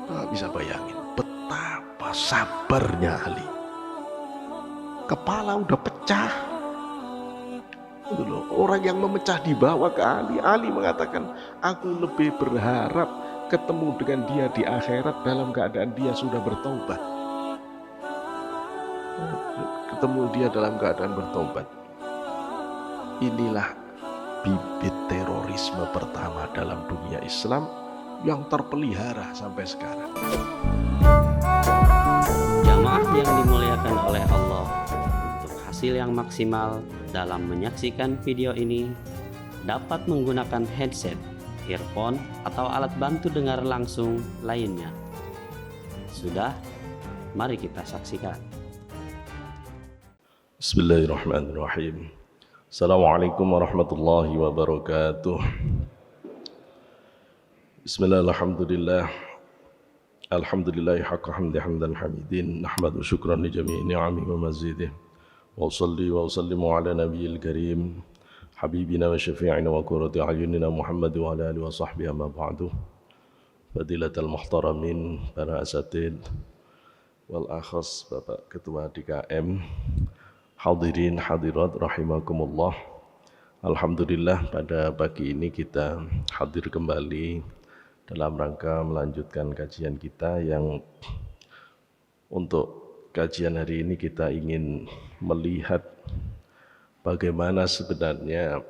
Bisa bayangin betapa sabarnya Ali. Kepala udah pecah. Itu loh, orang yang memecah dibawa ke Ali. Ali mengatakan, aku lebih berharap ketemu dengan dia di akhirat dalam keadaan dia sudah bertobat. Ketemu dia dalam keadaan bertobat. Inilah bibit terorisme pertama dalam dunia Islam yang terpelihara sampai sekarang. Jamaah yang dimuliakan oleh Allah, untuk hasil yang maksimal dalam menyaksikan video ini dapat menggunakan headset, earphone, atau alat bantu dengar langsung lainnya. Sudah, mari kita saksikan. Bismillahirrahmanirrahim. Assalamualaikum warahmatullahi wabarakatuh. Bismillahirrahmanirrahim. Alhamdulillahi haqqa hamdi hamdan hamidin. Nahmadu syukran li jami'i ni'ami wa mazidih. Wa salli wa sallimu ala nabiyil karim habibina wa syafi'ina wa qurrati a'yunina Muhammad wa ala alihi wa sahbihi amma ba'du. Fadilatul muhtaramin, para asatid wal akhas Bapak Ketua DKM, hadirin hadirat rahimakumullah. Alhamdulillah pada pagi ini kita hadir kembali dalam rangka melanjutkan kajian kita yang untuk kajian hari ini kita ingin melihat bagaimana sebenarnya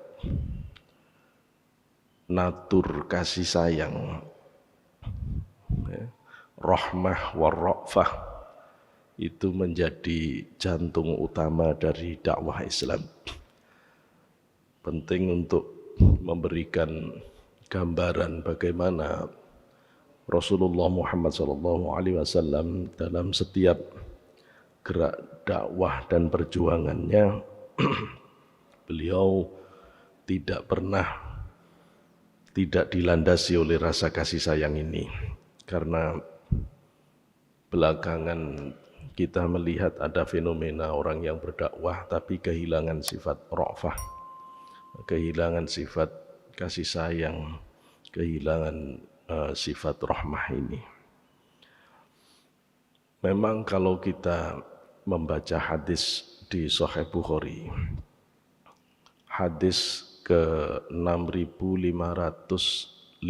natur kasih sayang, rahmah warra'fah itu menjadi jantung utama dari dakwah Islam. Penting untuk memberikan gambaran bagaimana Rasulullah Muhammad SAW dalam setiap gerak dakwah dan perjuangannya beliau tidak pernah tidak dilandasi oleh rasa kasih sayang ini, karena belakangan kita melihat ada fenomena orang yang berdakwah tapi kehilangan sifat ra'fah, kehilangan sifat kasih sayang, kehilangan sifat rahmah ini. Memang kalau kita membaca hadis di Sahih Bukhari, hadis ke 6557,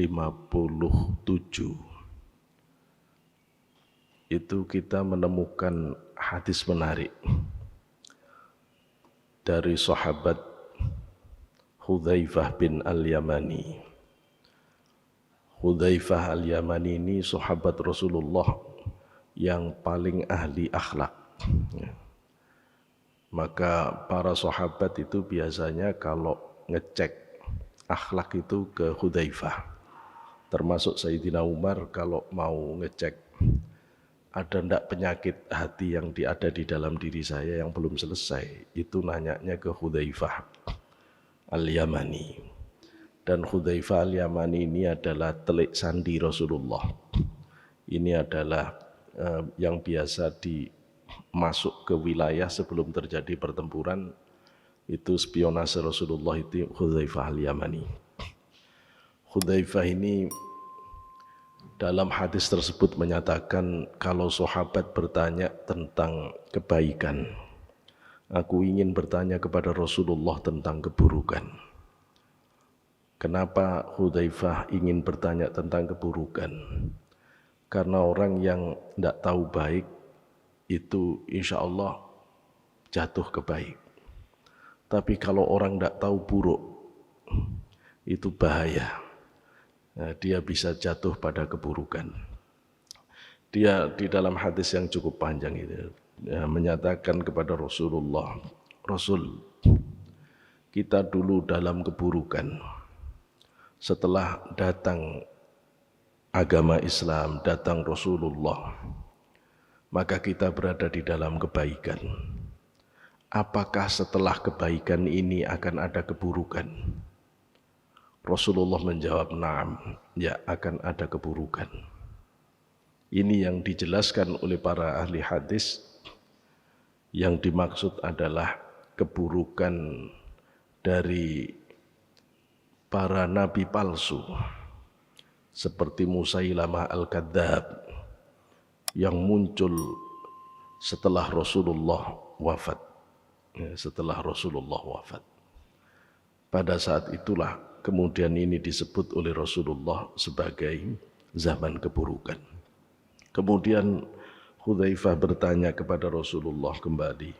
itu kita menemukan hadis menarik dari sahabat Hudzaifah bin Al-Yamani. Hudzaifah Al-Yamani ini sahabat Rasulullah yang paling ahli akhlak. Maka para sahabat itu biasanya kalau ngecek akhlak itu ke Hudzaifah. Termasuk Sayyidina Umar kalau mau ngecek ada ndak penyakit hati yang ada di dalam diri saya yang belum selesai, itu nanyanya ke Hudzaifah Al-Yamani. Dan Hudzaifah Al-Yamani ini adalah telik sandi Rasulullah. Ini adalah yang biasa masuk ke wilayah sebelum terjadi pertempuran, itu spionase Rasulullah itu Hudzaifah Al-Yamani. Hudzaifah ini dalam hadis tersebut menyatakan, kalau sahabat bertanya tentang kebaikan, aku ingin bertanya kepada Rasulullah tentang keburukan. Kenapa Hudzaifah ingin bertanya tentang keburukan? Karena orang yang tidak tahu baik itu insya Allah jatuh ke baik. Tapi kalau orang tidak tahu buruk itu bahaya. Nah, dia bisa jatuh pada keburukan. Dia di dalam hadis yang cukup panjang itu menyatakan kepada Rasulullah, Rasul, kita dulu dalam keburukan. Setelah datang agama Islam, datang Rasulullah, maka kita berada di dalam kebaikan. Apakah setelah kebaikan ini akan ada keburukan? Rasulullah menjawab, na'am, ya akan ada keburukan. Ini yang dijelaskan oleh para ahli hadis. Yang dimaksud adalah keburukan dari para nabi palsu seperti Musailamah al-Kadzdzab, yang muncul setelah Rasulullah wafat. Setelah Rasulullah wafat. Pada saat itulah kemudian ini disebut oleh Rasulullah sebagai zaman keburukan. Kemudian Hudzaifah bertanya kepada Rasulullah kembali,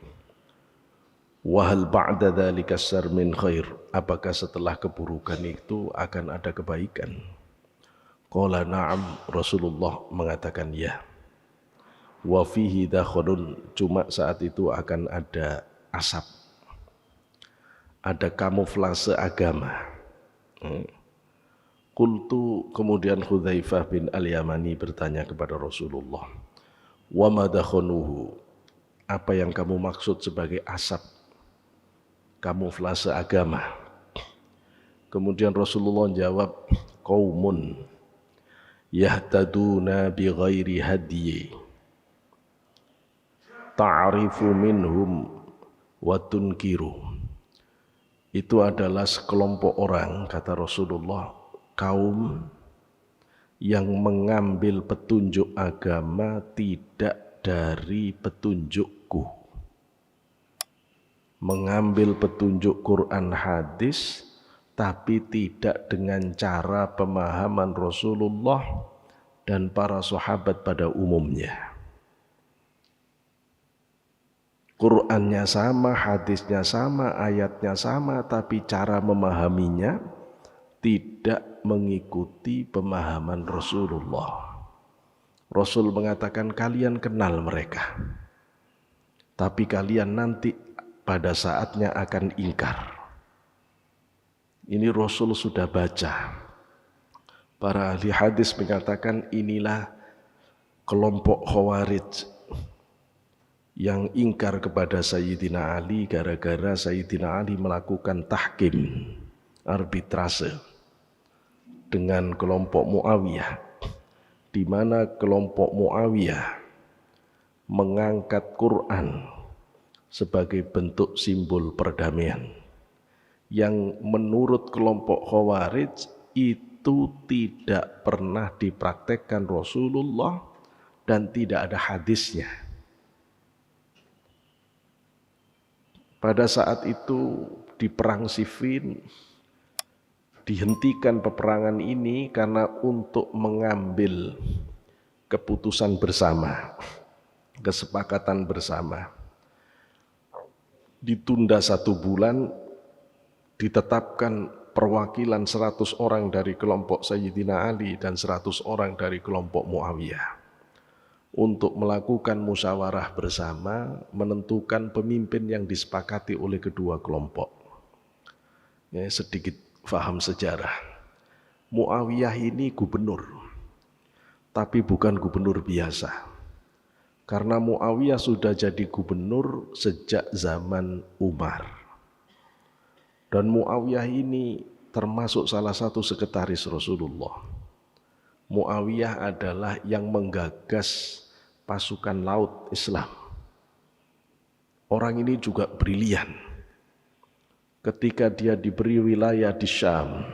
"Wahal ba'da dzalika syarr min khair?" Apakah setelah keburukan itu akan ada kebaikan? Qala na'am, Rasulullah mengatakan ya. Wa fihi dakhlun, cuma saat itu akan ada asap. Ada kamuflase agama. Qultu, kemudian Hudzaifah bin Al-Yamani bertanya kepada Rasulullah, "Wa ma dakhunuhu?" Apa yang kamu maksud sebagai asap kamuflase agama? Kemudian Rasulullah jawab, "Qaumun yahtaduna bi ghairi hadyi ta'rifu minhum wa tunkiru." Itu adalah sekelompok orang, kata Rasulullah, kaum yang mengambil petunjuk agama tidak dari petunjukku. Mengambil petunjuk Quran hadis tapi tidak dengan cara pemahaman Rasulullah dan para sahabat pada umumnya. Qur'annya sama, hadisnya sama, ayatnya sama, tapi cara memahaminya tidak mengikuti pemahaman Rasulullah. Rasul mengatakan kalian kenal mereka, tapi kalian nanti pada saatnya akan ingkar. Ini Rasul sudah baca. Para ahli hadis mengatakan inilah kelompok Khawarij yang ingkar kepada Sayyidina Ali gara-gara Sayyidina Ali melakukan tahkim, arbitrase dengan kelompok Muawiyah, di mana kelompok Muawiyah mengangkat Quran sebagai bentuk simbol perdamaian yang menurut kelompok Khawarij itu tidak pernah dipraktekkan Rasulullah dan tidak ada hadisnya. Pada saat itu di perang Siffin dihentikan peperangan ini karena untuk mengambil keputusan bersama, kesepakatan bersama. Ditunda 1 bulan, ditetapkan perwakilan 100 orang dari kelompok Sayyidina Ali dan 100 orang dari kelompok Muawiyah untuk melakukan musyawarah bersama, menentukan pemimpin yang disepakati oleh kedua kelompok. Ya, sedikit faham sejarah. Muawiyah ini gubernur, tapi bukan gubernur biasa. Karena Muawiyah sudah jadi gubernur sejak zaman Umar. Dan Muawiyah ini termasuk salah satu sekretaris Rasulullah. Muawiyah adalah yang menggagas pasukan laut Islam. Orang ini juga brilian. Ketika dia diberi wilayah di Syam,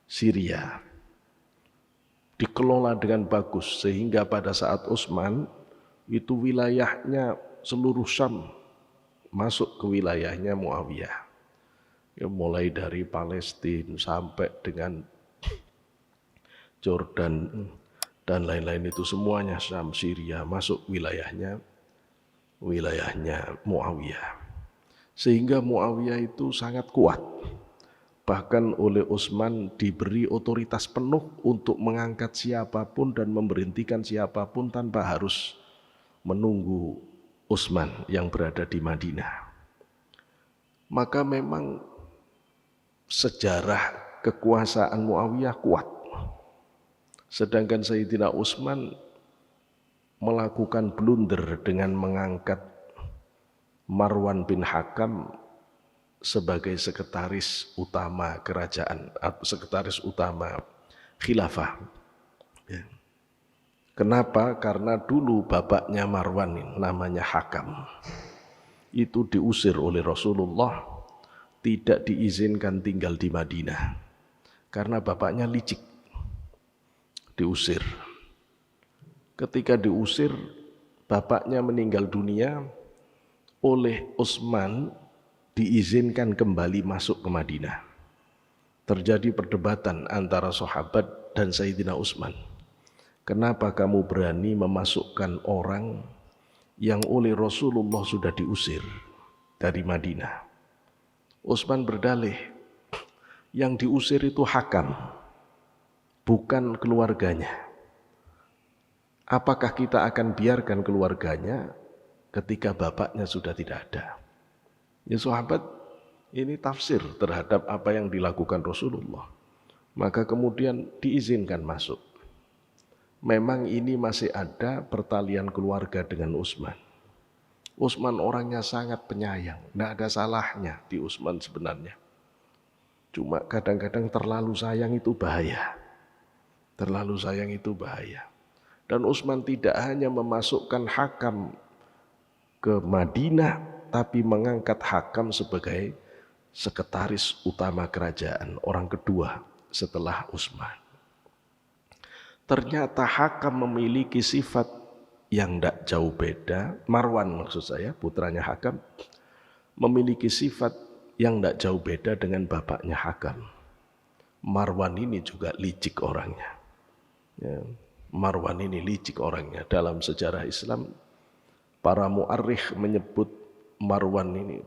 Syria, dikelola dengan bagus sehingga pada saat Utsman itu wilayahnya seluruh Syam masuk ke wilayahnya Muawiyah. Ya, mulai dari Palestina sampai dengan Jordan dan lain-lain itu semuanya Syam, Syria masuk wilayahnya Muawiyah. Sehingga Muawiyah itu sangat kuat. Bahkan oleh Utsman diberi otoritas penuh untuk mengangkat siapapun dan memberhentikan siapapun tanpa harus menunggu Utsman yang berada di Madinah. Maka memang sejarah kekuasaan Muawiyah kuat. Sedangkan Sayyidina Utsman melakukan blunder dengan mengangkat Marwan bin Hakam sebagai sekretaris utama kerajaan atau sekretaris utama khilafah. Ya. Kenapa? Karena dulu bapaknya Marwan namanya Hakam. Itu diusir oleh Rasulullah, tidak diizinkan tinggal di Madinah. Karena bapaknya licik. Diusir. Ketika diusir, bapaknya meninggal dunia, oleh Utsman diizinkan kembali masuk ke Madinah. Terjadi perdebatan antara sahabat dan Sayyidina Utsman. Kenapa kamu berani memasukkan orang yang oleh Rasulullah sudah diusir dari Madinah? Utsman berdalih, yang diusir itu Hakam, bukan keluarganya. Apakah kita akan biarkan keluarganya ketika bapaknya sudah tidak ada? Ya sahabat, ini tafsir terhadap apa yang dilakukan Rasulullah. Maka kemudian diizinkan masuk. Memang ini masih ada pertalian keluarga dengan Utsman. Utsman orangnya sangat penyayang, tidak ada salahnya di Utsman sebenarnya. Cuma kadang-kadang terlalu sayang itu bahaya. Terlalu sayang itu bahaya. Dan Utsman tidak hanya memasukkan Hakam ke Madinah, tapi mengangkat Hakam sebagai sekretaris utama kerajaan, orang kedua setelah Utsman. Ternyata Hakam memiliki sifat yang tidak jauh beda. Marwan maksud saya, putranya Hakam, memiliki sifat yang tidak jauh beda dengan bapaknya Hakam. Marwan ini juga licik orangnya. Ya, Marwan ini licik orangnya. Dalam sejarah Islam, para mu'arrikh menyebut Marwan ini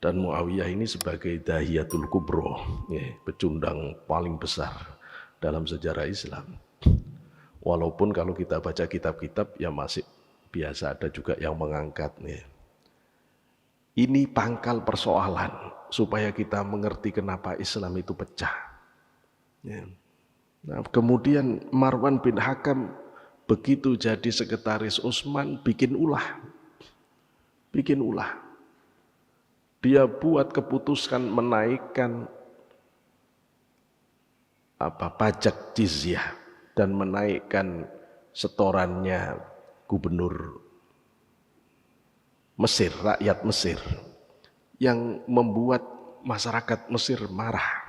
dan Muawiyah ini sebagai Dahiyatul Kubro, ya, pecundang paling besar dalam sejarah Islam. Walaupun kalau kita baca kitab-kitab ya masih biasa ada juga yang mengangkatnya. Ini pangkal persoalan supaya kita mengerti kenapa Islam itu pecah. Ya. Nah, kemudian Marwan bin Hakam begitu jadi sekretaris Utsman bikin ulah. Dia buat keputusan menaikkan pajak jizyah dan menaikkan setorannya gubernur Mesir, rakyat Mesir, yang membuat masyarakat Mesir marah.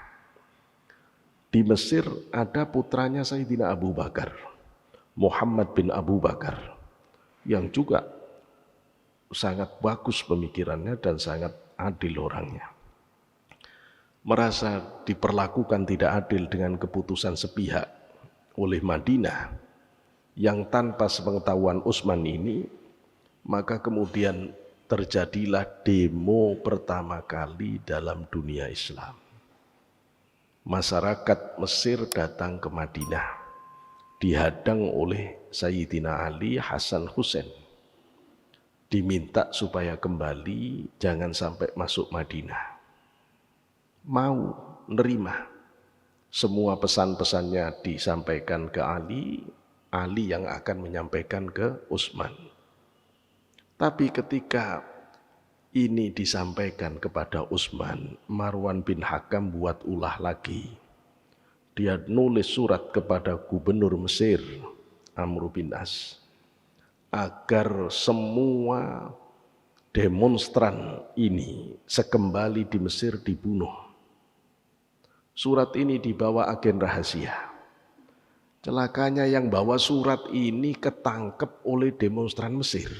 Di Mesir ada putranya Sayyidina Abu Bakar, Muhammad bin Abu Bakar, yang juga sangat bagus pemikirannya dan sangat adil orangnya. Merasa diperlakukan tidak adil dengan keputusan sepihak oleh Madinah yang tanpa sepengetahuan Utsman ini, maka kemudian terjadilah demo pertama kali dalam dunia Islam. Masyarakat Mesir datang ke Madinah, dihadang oleh Sayyidina Ali, Hasan, Husain. Diminta supaya kembali, jangan sampai masuk Madinah. Mau nerima. Semua pesan-pesannya disampaikan ke Ali, Ali yang akan menyampaikan ke Utsman. Tapi ketika ini disampaikan kepada Utsman, Marwan bin Hakam buat ulah lagi. Dia nulis surat kepada gubernur Mesir, Amr bin As, agar semua demonstran ini sekembali di Mesir dibunuh. Surat ini dibawa agen rahasia. Celakanya yang bawa surat ini ketangkep oleh demonstran Mesir.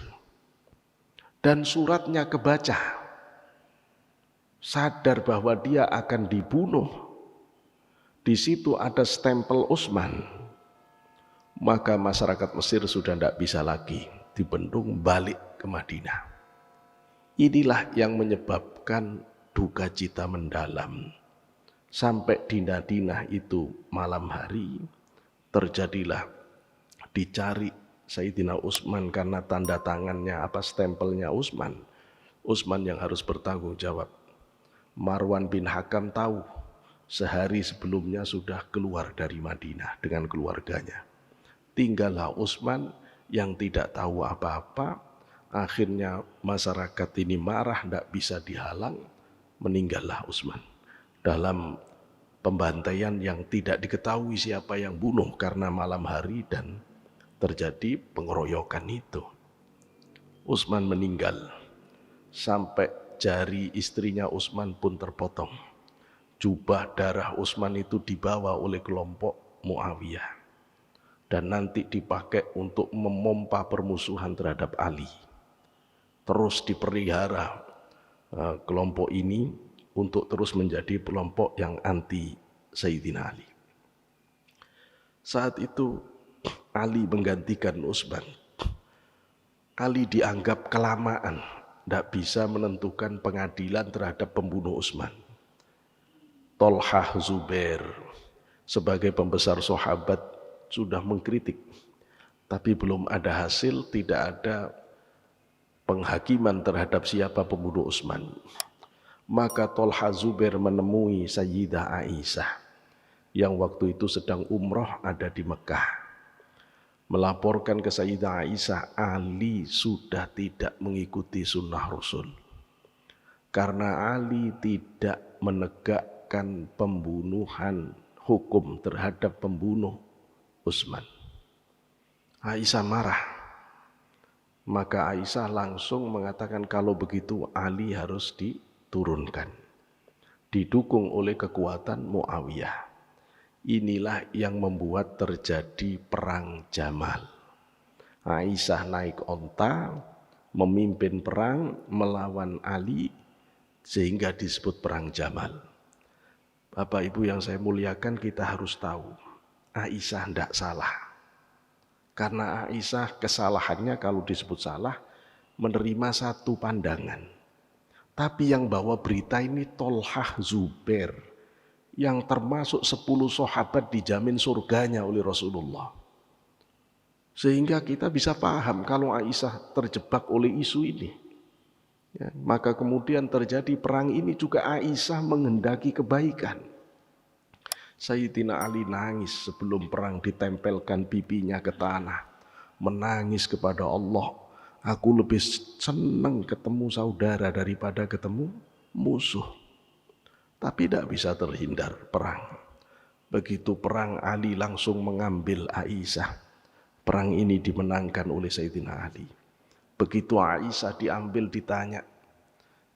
Dan suratnya kebaca. Sadar bahwa dia akan dibunuh. Di situ ada stempel Utsman. Maka masyarakat Mesir sudah tidak bisa lagi dibendung, balik ke Madinah. Inilah yang menyebabkan duka cita mendalam. Sampai di Madinah itu malam hari terjadilah dicari Sayyidina Utsman karena tanda tangannya stempelnya Utsman. Utsman yang harus bertanggung jawab. Marwan bin Hakam tahu sehari sebelumnya sudah keluar dari Madinah dengan keluarganya. Tinggallah Utsman yang tidak tahu apa-apa. Akhirnya masyarakat ini marah, tidak bisa dihalang, meninggallah Utsman dalam pembantaian yang tidak diketahui siapa yang bunuh karena malam hari dan terjadi pengeroyokan itu. Utsman meninggal sampai jari istrinya Utsman pun terpotong. Jubah darah Utsman itu dibawa oleh kelompok Muawiyah. dan nanti dipakai untuk memompa permusuhan terhadap Ali. Terus dipelihara kelompok ini untuk terus menjadi kelompok yang anti Sayyidina Ali. Saat itu Ali menggantikan Utsman. Ali dianggap kelamaan, tidak bisa menentukan pengadilan terhadap pembunuh Utsman. Tolhah Zubair sebagai pembesar sahabat sudah mengkritik, tapi belum ada hasil, tidak ada penghakiman terhadap siapa pembunuh Utsman. Maka Tolhah Zubair menemui Sayyidah Aisyah yang waktu itu sedang umroh ada di Mekah, melaporkan ke Sayyidah Aisyah, Ali sudah tidak mengikuti sunnah Rasul karena Ali tidak menegakkan pembunuhan hukum terhadap pembunuh Utsman. Aisyah marah, maka Aisyah langsung mengatakan kalau begitu Ali harus diturunkan, didukung oleh kekuatan Muawiyah. Inilah yang membuat terjadi perang Jamal. Aisyah naik onta, memimpin perang melawan Ali, sehingga disebut perang Jamal. Bapak Ibu yang saya muliakan, kita harus tahu, Aisyah tidak salah. Karena Aisyah kesalahannya kalau disebut salah, menerima satu pandangan. Tapi yang bawa berita ini Tolhah Zubair, yang termasuk 10 sahabat dijamin surganya oleh Rasulullah. Sehingga kita bisa paham kalau Aisyah terjebak oleh isu ini. Ya, maka kemudian terjadi perang ini juga Aisyah menghendaki kebaikan. Sayyidina Ali nangis sebelum perang, ditempelkan pipinya ke tanah, menangis kepada Allah, aku lebih senang ketemu saudara daripada ketemu musuh. Tapi tidak bisa terhindar perang. Begitu perang, Ali langsung mengambil Aisyah. Perang ini dimenangkan oleh Sayyidina Ali. Begitu Aisyah diambil, ditanya,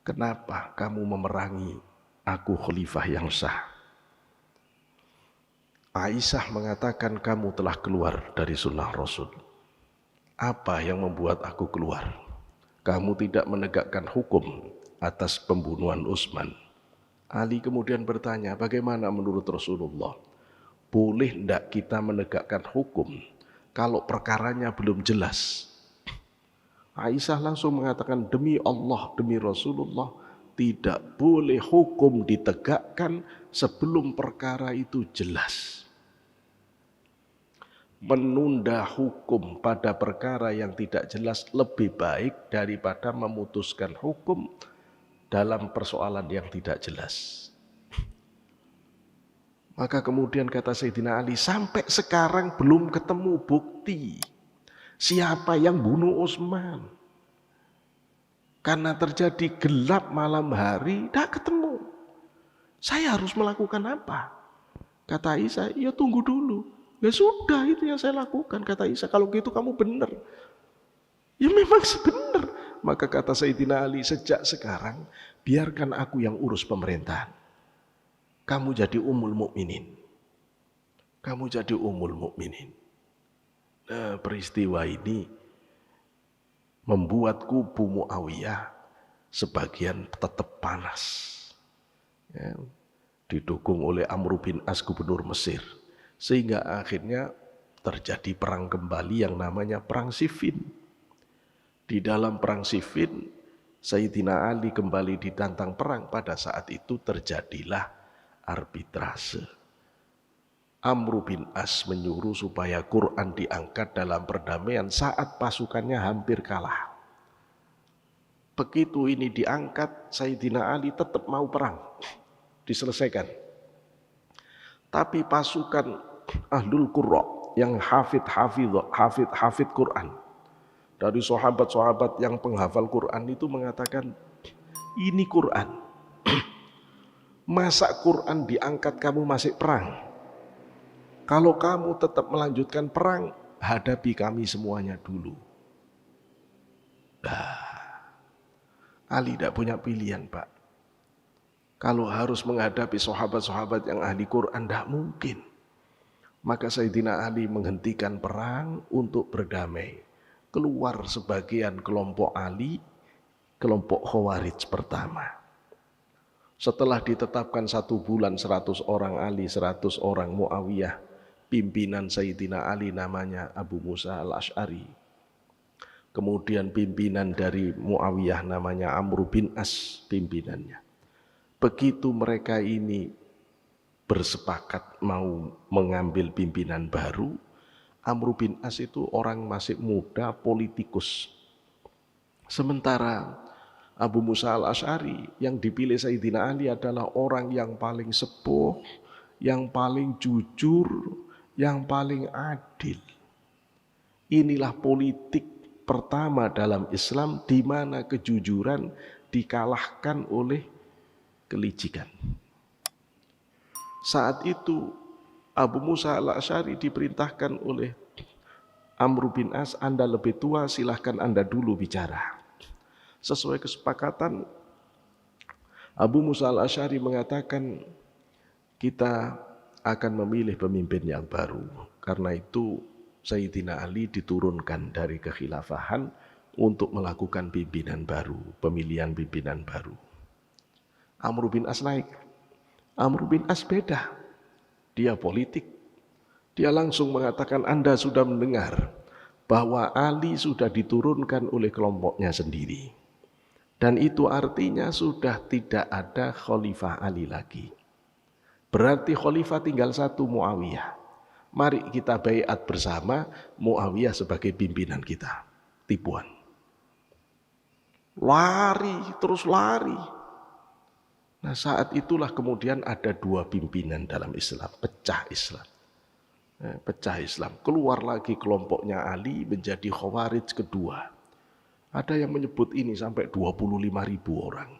kenapa kamu memerangi aku khalifah yang sah? Aisyah mengatakan, kamu telah keluar dari sunnah Rasul. Apa yang membuat aku keluar? Kamu tidak menegakkan hukum atas pembunuhan Utsman. Ali kemudian bertanya, bagaimana menurut Rasulullah? Boleh tidak kita menegakkan hukum kalau perkaranya belum jelas? Aisyah langsung mengatakan, demi Allah, demi Rasulullah, tidak boleh hukum ditegakkan sebelum perkara itu jelas. Menunda hukum pada perkara yang tidak jelas lebih baik daripada memutuskan hukum dalam persoalan yang tidak jelas. Maka kemudian kata Sayyidina Ali, sampai sekarang belum ketemu bukti siapa yang bunuh Utsman. Karena terjadi gelap malam hari, tidak ketemu. Saya harus melakukan apa? Kata Aisyah, ya tunggu dulu. Ya sudah, itu yang saya lakukan. Kata Aisyah, kalau gitu kamu benar. Ya memang benar. Maka kata Sayyidina Ali, sejak sekarang biarkan aku yang urus pemerintahan. Kamu jadi ummul mukminin. Kamu jadi ummul mukminin. Nah, peristiwa ini membuat kubu Muawiyah sebagian tetap panas. Ya, didukung oleh Amr bin As, gubernur Mesir. Sehingga akhirnya terjadi perang kembali yang namanya Perang Siffin. Di dalam Perang Siffin, Sayyidina Ali kembali ditantang perang. Pada saat itu terjadilah arbitrase. Amr bin As menyuruh supaya Quran diangkat dalam perdamaian saat pasukannya hampir kalah. Begitu ini diangkat, Sayyidina Ali tetap mau perang, diselesaikan. Tapi pasukan Ahlul Qurra yang hafid Quran, dari sahabat-sahabat yang penghafal Quran itu mengatakan, ini Quran. Masa Quran diangkat kamu masih perang? Kalau kamu tetap melanjutkan perang, hadapi kami semuanya dulu. Ali tidak punya pilihan, Pak. Kalau harus menghadapi sahabat-sahabat yang ahli Quran, tidak mungkin. Maka Sayyidina Ali menghentikan perang untuk berdamai. Keluar sebagian kelompok Ali, kelompok Khawarij pertama. Setelah ditetapkan 1 bulan 100 orang Ali, 100 orang Muawiyah, pimpinan Sayyidina Ali namanya Abu Musa al-Asy'ari. Kemudian pimpinan dari Muawiyah namanya Amr bin As pimpinannya. Begitu mereka ini bersepakat mau mengambil pimpinan baru, Amr bin As itu orang masih muda, politikus. Sementara Abu Musa al-Asy'ari yang dipilih Sayyidina Ali adalah orang yang paling sepuh, yang paling jujur, yang paling adil. Inilah politik pertama dalam Islam di mana kejujuran dikalahkan oleh kelicikan. Saat itu Abu Musa al-Asy'ari diperintahkan oleh Amr bin As, Anda lebih tua, silahkan Anda dulu bicara. Sesuai kesepakatan, Abu Musa al-Asy'ari mengatakan, kita akan memilih pemimpin yang baru. Karena itu Sayyidina Ali diturunkan dari kekhilafahan untuk melakukan pimpinan baru, pemilihan pimpinan baru. Amr bin As naik. Amr bin As beda. Dia politik. Dia langsung mengatakan, Anda sudah mendengar bahwa Ali sudah diturunkan oleh kelompoknya sendiri. Dan itu artinya sudah tidak ada Khalifah Ali lagi. Berarti Khalifah tinggal 1, Muawiyah. Mari kita baiat bersama Muawiyah sebagai pimpinan kita. Tipuan. Lari, terus lari. Nah, saat itulah kemudian ada 2 pimpinan dalam Islam, pecah Islam. Pecah Islam. Keluar lagi kelompoknya Ali menjadi Khawarij kedua. Ada yang menyebut ini sampai 25.000 orang.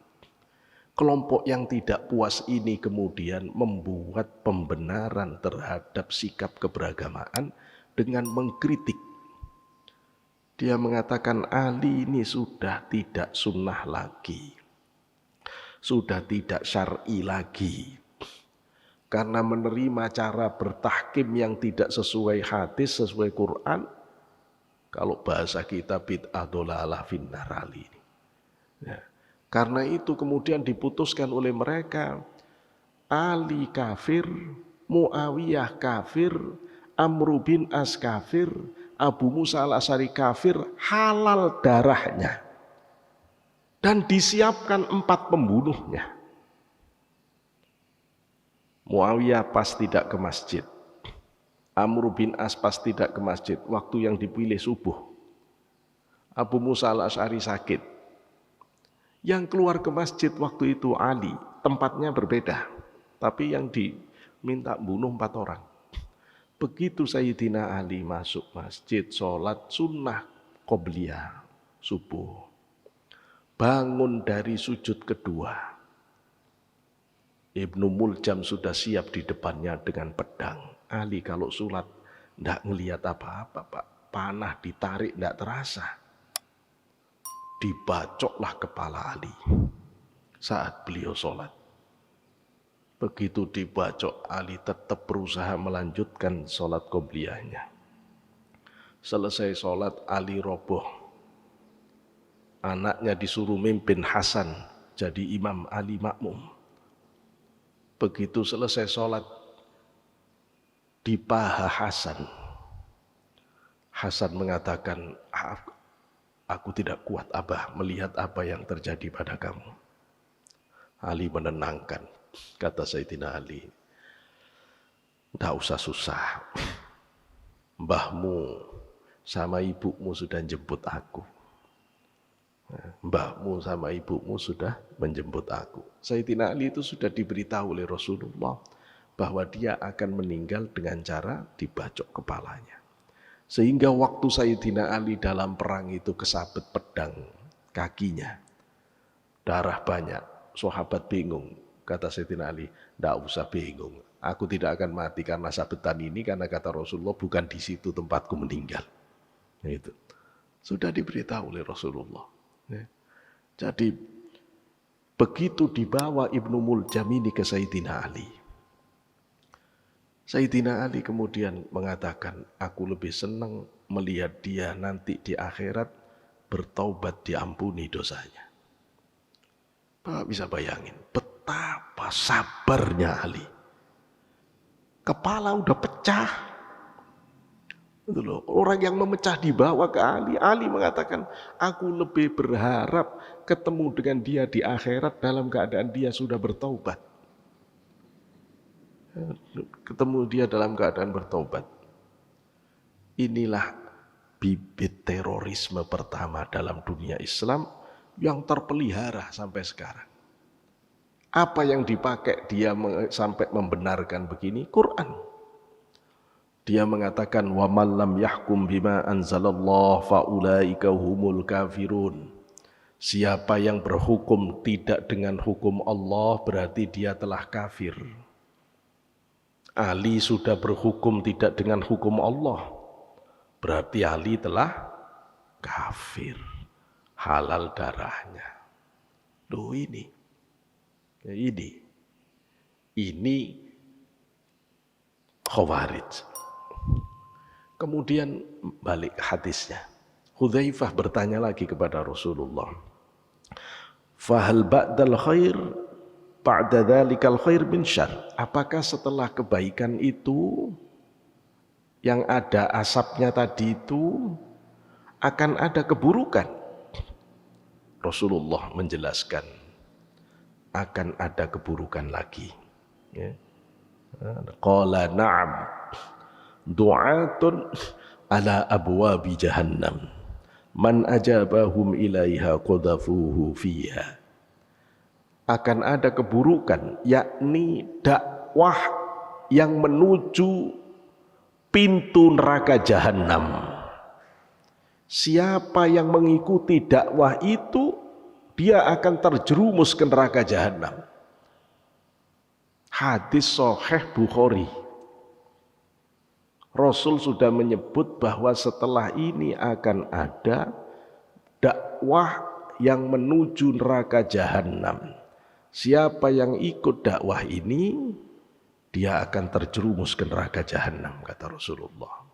Kelompok yang tidak puas ini kemudian membuat pembenaran terhadap sikap keberagamaan dengan mengkritik. Dia mengatakan Ali ini sudah tidak sunnah lagi. Sudah tidak syar'i lagi. Karena menerima cara bertahkim yang tidak sesuai hadis, sesuai Quran. Kalau bahasa kita bid'ah dhalalah finnar ali. Ya. Karena itu kemudian diputuskan oleh mereka, Ali kafir, Muawiyah kafir, Amr bin As kafir, Abu Musa al-Asy'ari kafir, halal darahnya. Dan disiapkan 4 pembunuhnya. Muawiyah pas tidak ke masjid. Amr bin As pas tidak ke masjid. Waktu yang dipilih subuh. Abu Musa al-Asy'ari sakit. Yang keluar ke masjid waktu itu Ali. Tempatnya berbeda. Tapi yang diminta bunuh 4 orang. Begitu Sayyidina Ali masuk masjid, sholat sunnah qobliyah subuh. Bangun dari sujud kedua. Ibnu Muljam sudah siap di depannya dengan pedang. Ali kalau sholat tidak ngelihat apa-apa, Pak. Panah ditarik tidak terasa. Dibacoklah kepala Ali saat beliau sholat. Begitu dibacok, Ali tetap berusaha melanjutkan sholat qobliyahnya. Selesai sholat, Ali roboh. Anaknya disuruh mimpin Hasan jadi imam, Ali makmum. Begitu selesai sholat, di paha Hasan. Hasan mengatakan, aku tidak kuat Abah melihat apa yang terjadi pada kamu. Ali menenangkan, kata Sayyidina Ali, tidak usah susah. Mbahmu sama ibumu sudah jemput aku. Mbahmu sama ibumu sudah menjemput aku. Sayyidina Ali itu sudah diberitahu oleh Rasulullah bahwa dia akan meninggal dengan cara dibacok kepalanya. Sehingga waktu Sayyidina Ali dalam perang itu kesabet pedang kakinya. Darah banyak. Sahabat bingung. Kata Sayyidina Ali, tidak usah bingung. Aku tidak akan mati karena sabetan ini, karena kata Rasulullah bukan di situ tempatku meninggal. Itu sudah diberitahu oleh Rasulullah. Jadi begitu dibawa Ibnu Muljam ini ke Sayyidina Ali. Sayyidina Ali kemudian mengatakan, aku lebih senang melihat dia nanti di akhirat bertaubat diampuni dosanya. Bapak bisa bayangin betapa sabarnya Ali. Kepala udah pecah. Itu loh, orang yang memecah dibawa ke Ali. Ali mengatakan, aku lebih berharap ketemu dengan dia di akhirat dalam keadaan dia sudah bertaubat. Ketemu dia dalam keadaan bertaubat. Inilah bibit terorisme pertama dalam dunia Islam yang terpelihara sampai sekarang. Apa yang dipakai dia sampai membenarkan begini? Quran. Dia mengatakan wa man lam yahkum bima anzalallah faulaika humul kafirun. Siapa yang berhukum tidak dengan hukum Allah berarti dia telah kafir. Ali sudah berhukum tidak dengan hukum Allah, berarti Ali telah kafir, halal darahnya. Loh ini Khawarij. Kemudian balik hadisnya. Hudzaifah bertanya lagi kepada Rasulullah, fahal ba'dal khair ba'da dzalikal khair min syarr? Apakah setelah kebaikan itu yang ada asapnya tadi itu akan ada keburukan? Rasulullah menjelaskan akan ada keburukan lagi. Qala na'am du'atun ala abwabi jahannam man ajabahum ilaiha qadhafuhu fiha. Akan ada keburukan, yakni dakwah yang menuju pintu neraka jahanam. Siapa yang mengikuti dakwah itu, dia akan terjerumus ke neraka jahanam. Hadis Sahih Bukhari. Rasul sudah menyebut bahwa setelah ini akan ada dakwah yang menuju neraka jahanam. Siapa yang ikut dakwah ini, dia akan terjerumus ke neraka jahanam, kata Rasulullah.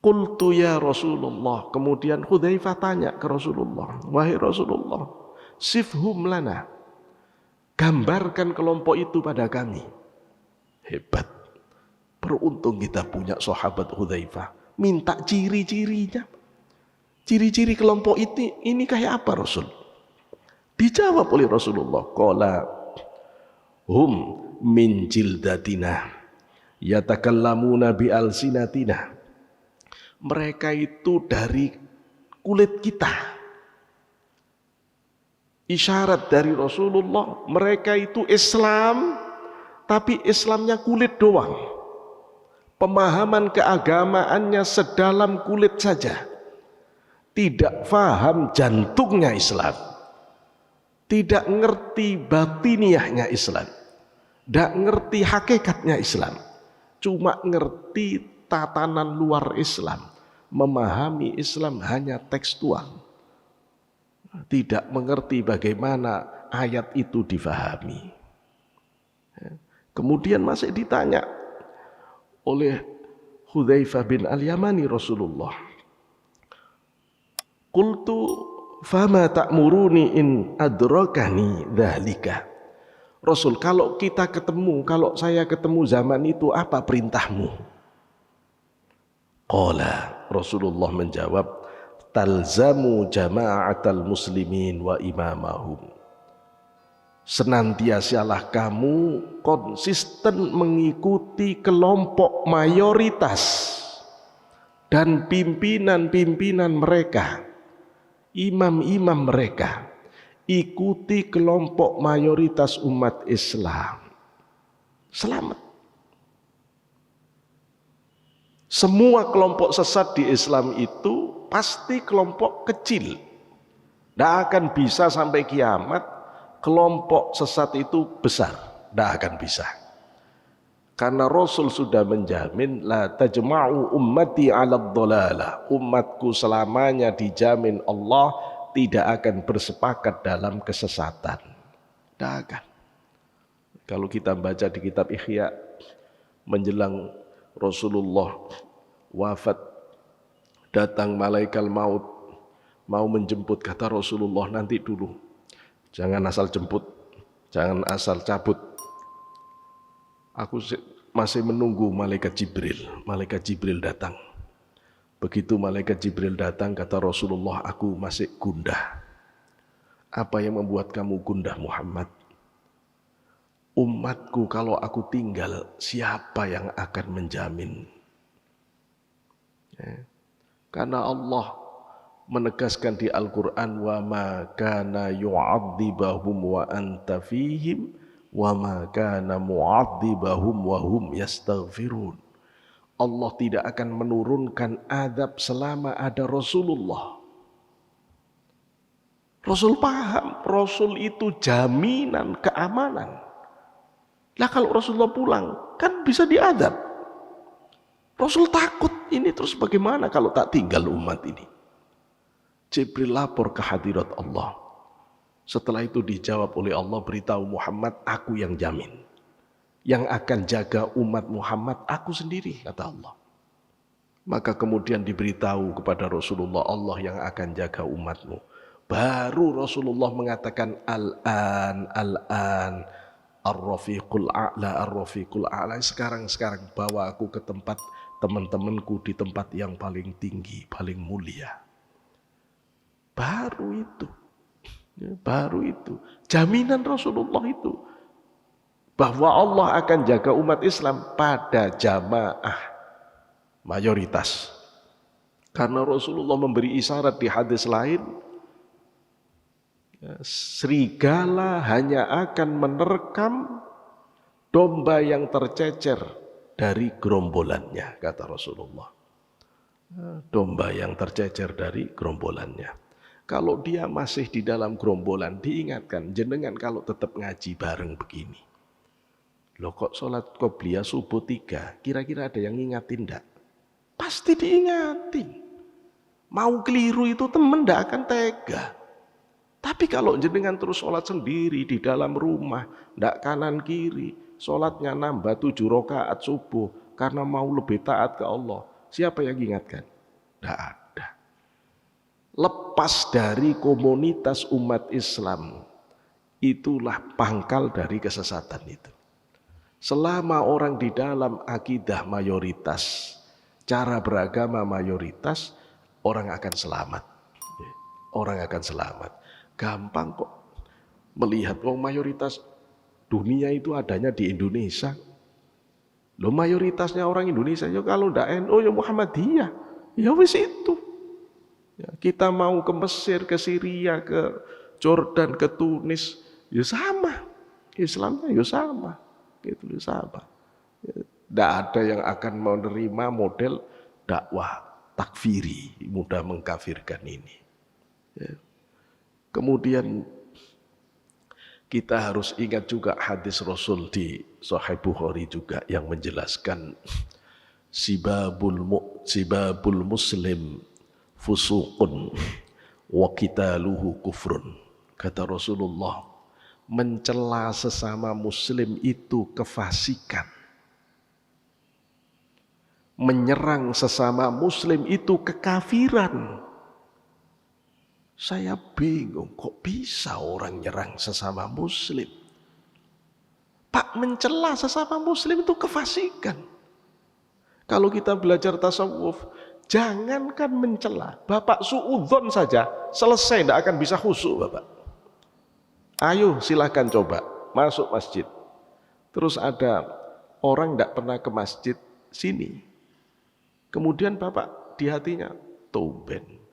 Qultu ya Rasulullah. Kemudian Hudzaifah tanya ke Rasulullah, wahai Rasulullah, sifhum lana, gambarkan kelompok itu pada kami. Hebat. Beruntung kita punya sahabat Hudzaifah. Minta ciri-cirinya. Ciri-ciri kelompok ini kayak apa Rasul? Dijawab oleh Rasulullah, qala hum min jildatina yatakallamuna bi alsinatina. Mereka itu dari kulit kita. Isyarat dari Rasulullah, mereka itu Islam, tapi Islamnya kulit doang. Pemahaman keagamaannya sedalam kulit saja. Tidak faham jantungnya Islam. Tidak ngerti batiniahnya Islam. Tidak ngerti hakikatnya Islam. Cuma ngerti tatanan luar Islam. Memahami Islam hanya tekstual. Tidak mengerti bagaimana ayat itu difahami. Kemudian masih ditanya oleh Hudzaifah bin Al-Yamani Rasulullah, qultu fama ta'muruni in adrakani dzalika. Rasul, kalau saya ketemu zaman itu, apa perintahmu? Qala, Rasulullah menjawab, talzamu jama'atal muslimin wa imamahum. Senantiasalah kamu konsisten mengikuti kelompok mayoritas dan pimpinan-pimpinan mereka, imam-imam mereka. Ikuti kelompok mayoritas umat Islam. Selamat. Semua kelompok sesat di Islam itu pasti kelompok kecil. Tidak akan bisa sampai kiamat kelompok sesat itu besar. Tidak akan bisa. Karena Rasul sudah menjamin la tajma'u ummati 'ala dhalalah. Umatku selamanya dijamin Allah tidak akan bersepakat dalam kesesatan. Tidak akan. Kalau kita baca di kitab Ihya, menjelang Rasulullah wafat, datang malaikat maut, mau menjemput. Kata Rasulullah, nanti dulu, jangan asal jemput, jangan asal cabut. Aku masih menunggu malaikat Jibril. Malaikat Jibril datang. Begitu malaikat Jibril datang, kata Rasulullah, aku masih gundah. Apa yang membuat kamu gundah, Muhammad? Umatku kalau aku tinggal, siapa yang akan menjamin? Ya. Karena Allah menegaskan di Al-Quran, wa ma kana yu'adzibahum wa anta fihim wa ma kana mu'adzibahum wa hum yastaghfirun. Allah tidak akan menurunkan azab selama ada Rasulullah. Rasul paham, Rasul itu jaminan keamanan. Lah kalau Rasulullah pulang, kan bisa diadab. Rasul takut, ini terus bagaimana kalau tak tinggal umat ini? Jibril lapor ke hadirat Allah. Setelah itu dijawab oleh Allah, beritahu Muhammad, aku yang jamin. Yang akan jaga umat Muhammad, aku sendiri, kata Allah. Maka kemudian diberitahu kepada Rasulullah, Allah yang akan jaga umatmu. Baru Rasulullah mengatakan, al-an, Ar-Rafiqul A'la, Ar-Rafiqul A'la. Sekarang bawa aku ke tempat teman-temanku di tempat yang paling tinggi, paling mulia. Baru itu. Ya, baru itu. Jaminan Rasulullah itu. Bahwa Allah akan jaga umat Islam pada jamaah mayoritas. Karena Rasulullah memberi isyarat di hadis lain, serigala hanya akan menerkam domba yang tercecer dari gerombolannya, kata Rasulullah. Domba yang tercecer dari gerombolannya. Kalau dia masih di dalam gerombolan, diingatkan, jenengan kalau tetap ngaji bareng begini. Loh kok sholat qobliyah subuh 3, kira-kira ada yang ngingatin enggak? Pasti diingatin. Mau keliru itu temen enggak akan tega. Tapi kalau jenengan terus sholat sendiri di dalam rumah, ndak kanan kiri, sholatnya nambah 7 rakaat subuh karena mau lebih taat ke Allah. Siapa yang ingatkan? Ndak ada. Lepas dari komunitas umat Islam, itulah pangkal dari kesesatan itu. Selama orang di dalam akidah mayoritas, cara beragama mayoritas, orang akan selamat. Orang akan selamat. Gampang kok melihat mayoritas dunia itu adanya di Indonesia. Loh mayoritasnya orang Indonesia, ya kalau ndak NU ya Muhammadiyah. Ya wis itu. Ya, kita mau ke Mesir, ke Syria, ke Jordan, ke Tunis, ya sama. Islamnya ya sama. Gitu ya sama. Ya, ndak ada yang akan menerima model dakwah takfiri, mudah mengkafirkan ini. Ya. Kemudian kita harus ingat juga hadis Rasul di Sahih Bukhari juga yang menjelaskan sibabul muslim fusuqun wa qitaluhu kufrun. Kata Rasulullah, mencela sesama muslim itu kefasikan. Menyerang sesama muslim itu kekafiran. Saya bingung, kok bisa orang nyerang sesama muslim? Pak, mencela sesama muslim itu kefasikan. Kalau kita belajar tasawuf, jangankan mencela, Bapak suudzon saja, selesai, tidak akan bisa khusyuk Bapak. Ayo silakan coba, masuk masjid. Terus ada orang tidak pernah ke masjid sini. Kemudian Bapak di hatinya, tumben.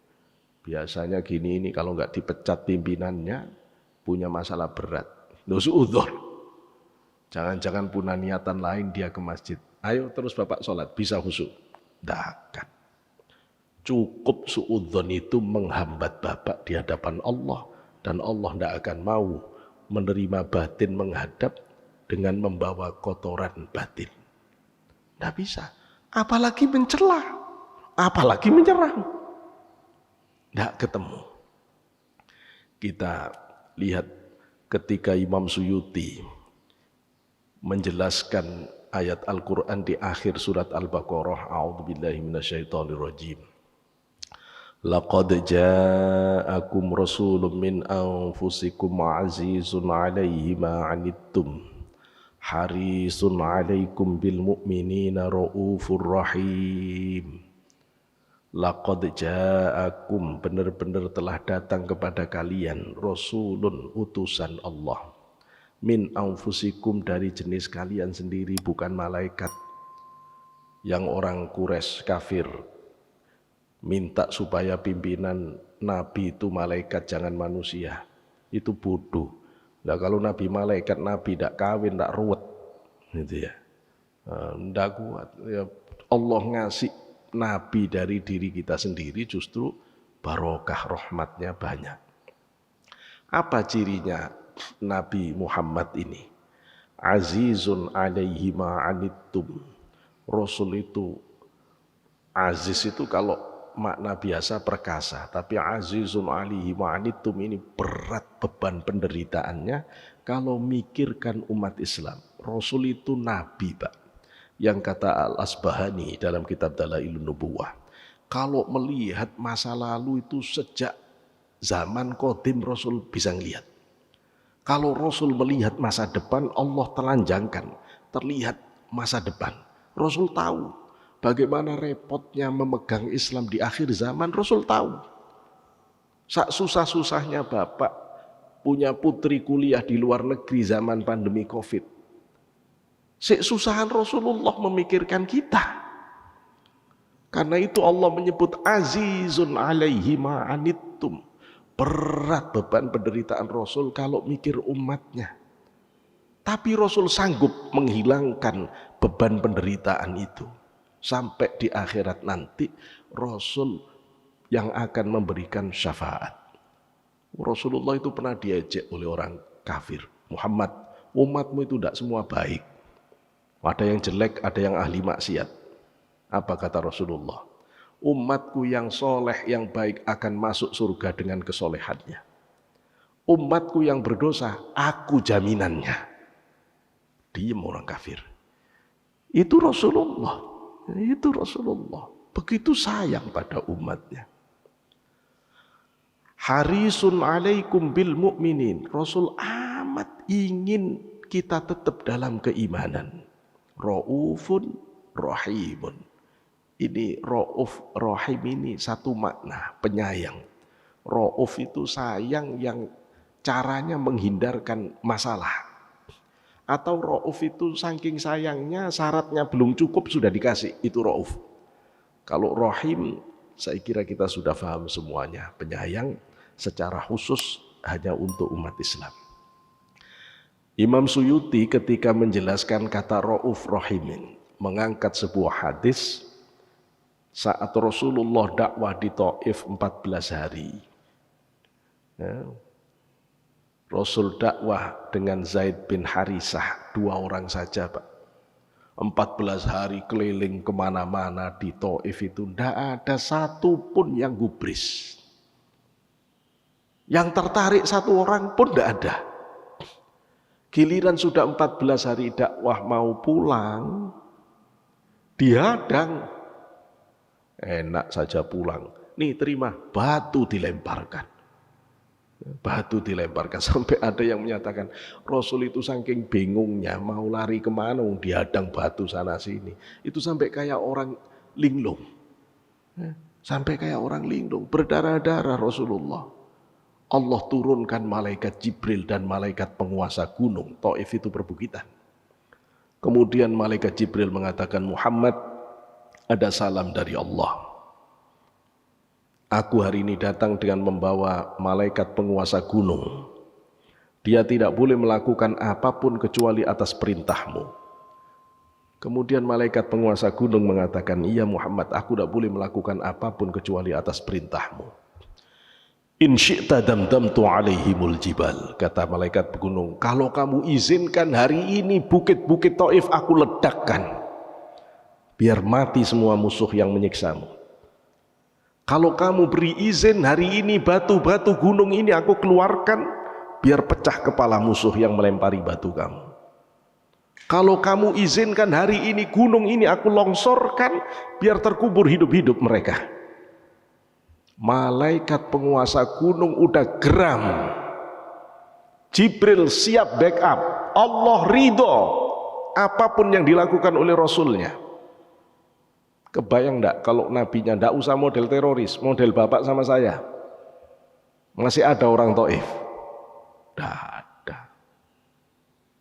Biasanya gini ini kalau nggak dipecat pimpinannya punya masalah berat. Loh suudzon. Jangan-jangan punya niatan lain dia ke masjid. Ayo terus Bapak sholat, bisa khusyuk. Tidak. Cukup suudzon itu menghambat Bapak di hadapan Allah. Dan Allah tidak akan mau menerima batin menghadap dengan membawa kotoran batin. Tidak bisa. Apalagi mencela. Apalagi menyerang. Tidak ketemu. Kita lihat ketika Imam Suyuti menjelaskan ayat Al-Quran di akhir surat Al-Baqarah. A'udzubillahi minasyaitonirrajim. Laqad ja'akum rasulun min anfusikum azizun 'alaihi ma 'anittum harisun 'alaikum bil mu'minina raufur rahim. Laqad ja'akum, benar-benar telah datang kepada kalian rasulun, utusan Allah, min anfusikum, dari jenis kalian sendiri, bukan malaikat. Yang orang Quraisy kafir minta supaya pimpinan nabi itu malaikat jangan manusia, itu bodoh. Nah, kalau nabi malaikat, nabi tidak kawin, tidak ruwet gitu ya, tidak kuat ya. Allah ngasih nabi dari diri kita sendiri, justru barokah rahmatnya banyak. Apa cirinya Nabi Muhammad ini? Azizun 'alaihi ma 'anittum. Rasul itu, aziz itu kalau makna biasa perkasa, tapi azizun 'alaihi ma 'anittum ini berat beban penderitaannya. Kalau mikirkan umat Islam, Rasul itu nabi, Pak. Yang kata Al-Asbahani dalam kitab Dalailun Nubuwah, kalau melihat masa lalu itu sejak zaman qadim Rasul bisa ngelihat. Kalau Rasul melihat masa depan, Allah telanjangkan, terlihat masa depan. Rasul tahu bagaimana repotnya memegang Islam di akhir zaman. Rasul tahu. Susah-susahnya bapak punya putri kuliah di luar negeri zaman pandemi Covid. Susahan Rasulullah memikirkan kita. Karena itu Allah menyebut azizun 'alaihi ma 'anittum. Berat beban penderitaan Rasul kalau mikir umatnya. Tapi Rasul sanggup menghilangkan beban penderitaan itu. Sampai di akhirat nanti Rasul yang akan memberikan syafaat. Rasulullah itu pernah diejek oleh orang kafir. Muhammad, umatmu itu tidak semua baik. Ada yang jelek, ada yang ahli maksiat. Apa kata Rasulullah? Umatku yang soleh, yang baik akan masuk surga dengan kesolehannya. Umatku yang berdosa, aku jaminannya. Diam orang kafir. Itu Rasulullah. Itu Rasulullah. Begitu sayang pada umatnya. Harisun 'alaikum bil mu'minin. Rasul amat ingin kita tetap dalam keimanan. Raufun rahimun. Ini Rauf, Rahim ini satu makna, penyayang. Rauf itu sayang yang caranya menghindarkan masalah. Atau Rauf itu saking sayangnya syaratnya belum cukup sudah dikasih, itu Rauf. Kalau Rahim saya kira kita sudah paham semuanya, penyayang secara khusus hanya untuk umat Islam. Imam Suyuti ketika menjelaskan kata Rauf Rahimin mengangkat sebuah hadis saat Rasulullah dakwah di Taif 14 hari. Ya. Rasul dakwah dengan Zaid bin Harisah, 2 orang saja, Pak. 14 hari keliling kemana-mana di Taif itu, tidak ada satu pun yang gubris. Yang tertarik 1 orang pun tidak ada. Giliran sudah 14 hari dakwah mau pulang, dihadang. Enak saja pulang. Nih terima, batu dilemparkan. Batu dilemparkan sampai ada yang menyatakan Rasul itu saking bingungnya mau lari kemana, dihadang batu sana sini. Itu sampai kayak orang linglung. Sampai kayak orang linglung, berdarah-darah Rasulullah. Allah turunkan malaikat Jibril dan malaikat penguasa gunung. Taif itu perbukitan. Kemudian malaikat Jibril mengatakan, Muhammad, ada salam dari Allah. Aku hari ini datang dengan membawa malaikat penguasa gunung. Dia tidak boleh melakukan apapun kecuali atas perintahmu. Kemudian malaikat penguasa gunung mengatakan, iya Muhammad, aku tidak boleh melakukan apapun kecuali atas perintahmu. In syi'ta damdamtu alaihimul jibal. Kata malaikat gunung, kalau kamu izinkan hari ini bukit-bukit Taif aku ledakkan. Biar mati semua musuh yang menyiksamu. Kalau kamu beri izin hari ini batu-batu gunung ini aku keluarkan, biar pecah kepala musuh yang melempari batu kamu. Kalau kamu izinkan hari ini gunung ini aku longsorkan, biar terkubur hidup-hidup mereka. Malaikat penguasa gunung udah geram. Jibril siap backup. Allah ridho apapun yang dilakukan oleh Rasulnya. Kebayang enggak kalau nabinya enggak usah model teroris, model bapak sama saya. Masih ada orang Taif? Enggak ada.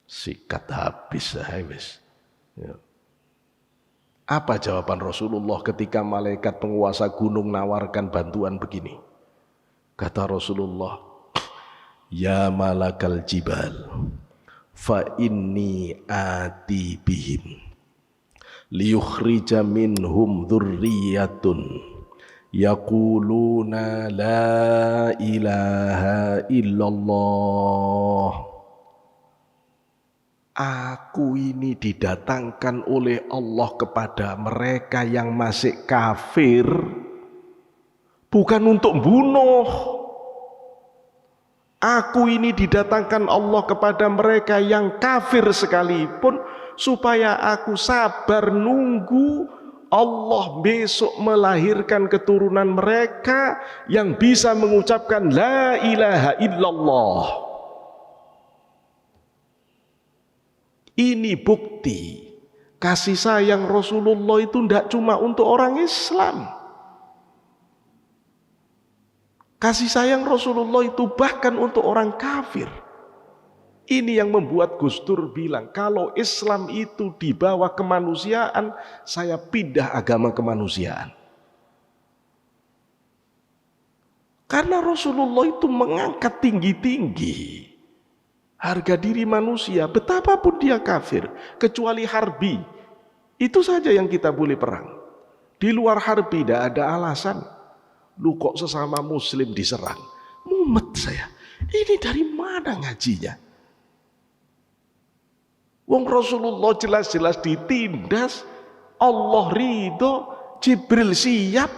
Sikat habis habis. Ya. Apa jawaban Rasulullah ketika malaikat penguasa gunung nawarkan bantuan begini? Kata Rasulullah, ya malakal jibal, fa inni ati bihim liyukhrija minhum dzurriyyatun yaquluna la ilaha illallah. Aku ini didatangkan oleh Allah kepada mereka yang masih kafir, bukan untuk bunuh. Aku ini didatangkan Allah kepada mereka yang kafir sekalipun, supaya aku sabar nunggu Allah besok melahirkan keturunan mereka yang bisa mengucapkan la ilaha illallah. Ini bukti kasih sayang Rasulullah itu tidak cuma untuk orang Islam. Kasih sayang Rasulullah itu bahkan untuk orang kafir. Ini yang membuat Gus Dur bilang, kalau Islam itu di bawah kemanusiaan, saya pindah agama kemanusiaan. Karena Rasulullah itu mengangkat tinggi-tinggi harga diri manusia, betapapun dia kafir, kecuali harbi. Itu saja yang kita boleh perang. Di luar harbi tidak ada alasan. Lu kok sesama muslim diserang? Mumet saya. Ini dari mana ngajinya? Wong Rasulullah jelas-jelas ditindas, Allah ridho, Jibril siap,